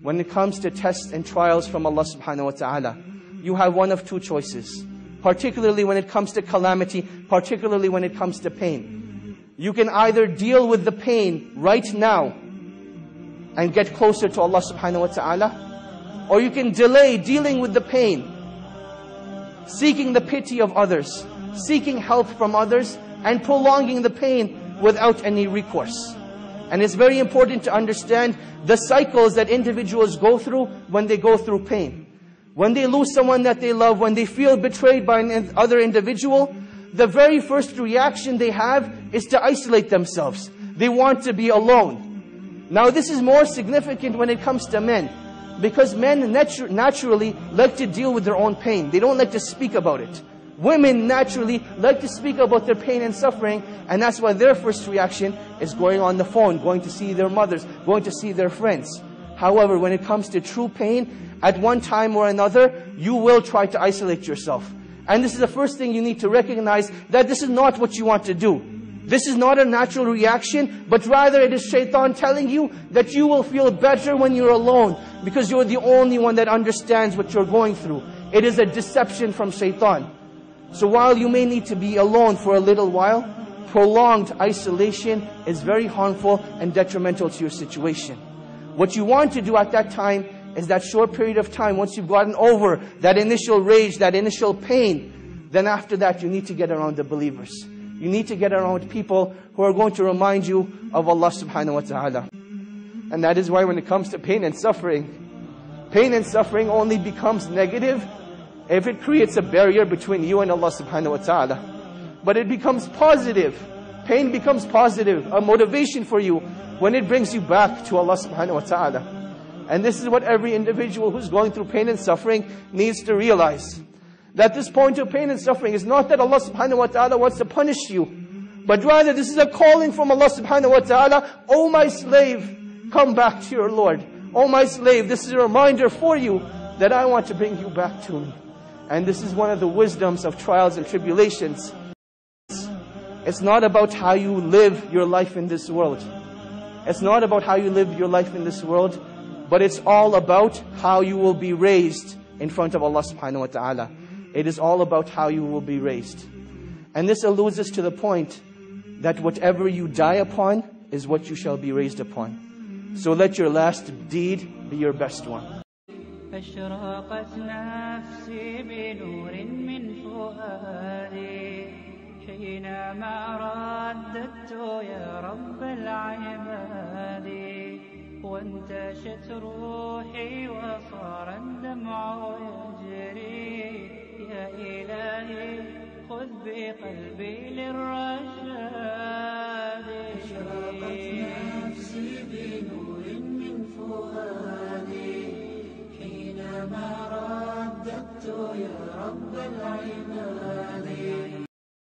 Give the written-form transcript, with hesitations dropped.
when it comes to tests and trials from Allah.Ta'ala, you have one of two choices. Particularly when it comes to calamity, particularly when it comes to pain. You can either deal with the pain right now and get closer to Allah.Ta'ala, or you can delay dealing with the pain, seeking the pity of others, seeking help from others, and prolonging the pain without any recourse. And it's very important to understand the cycles that individuals go through when they go through pain. When they lose someone that they love, when they feel betrayed by another individual, the very first reaction they have is to isolate themselves. They want to be alone. Now this is more significant when it comes to men, because men naturally like to deal with their own pain. They don't like to speak about it. Women naturally like to speak about their pain and suffering, and that's why their first reaction is going on the phone, going to see their mothers, going to see their friends. However, when it comes to true pain, at one time or another, you will try to isolate yourself. And this is the first thing you need to recognize, that this is not what you want to do. This is not a natural reaction, but rather it is shaitan telling you that you will feel better when you're alone, because you're the only one that understands what you're going through. It is a deception from shaitan. So while you may need to be alone for a little while, prolonged isolation is very harmful and detrimental to your situation. What you want to do at that time is that short period of time, once you've gotten over that initial rage, that initial pain, then after that you need to get around the believers. You need to get around people who are going to remind you of Allah.Ta'ala. And that is why when it comes to pain and suffering only becomes negative if it creates a barrier between you and Allah.Ta'ala. But it becomes positive. Pain becomes positive, a motivation for you when it brings you back to Allah.Ta'ala. And this is what every individual who's going through pain and suffering needs to realize. That this point of pain and suffering is not that Allah.Ta'ala wants to punish you, but rather this is a calling from Allah.Ta'ala. Oh my slave, come back to your Lord. Oh my slave, this is a reminder for you that I want to bring you back to me. And this is one of the wisdoms of trials and tribulations. It's not about how you live your life in this world. It's not about how you live your life in this world, but it's all about how you will be raised in front of Allah.Ta'ala. It is all about how you will be raised. And this alludes us to the point that whatever you die upon is what you shall be raised upon. So let your last deed be your best one. أشرقت نفسي بنور من فؤادي حينما رددت يا رب العباد وانتشت روحي وصار الدمع يجري يا إلهي خذ بقلبي للرشاد أشرقت نفسي بنور من فؤادي حينما رددت يا رب العباد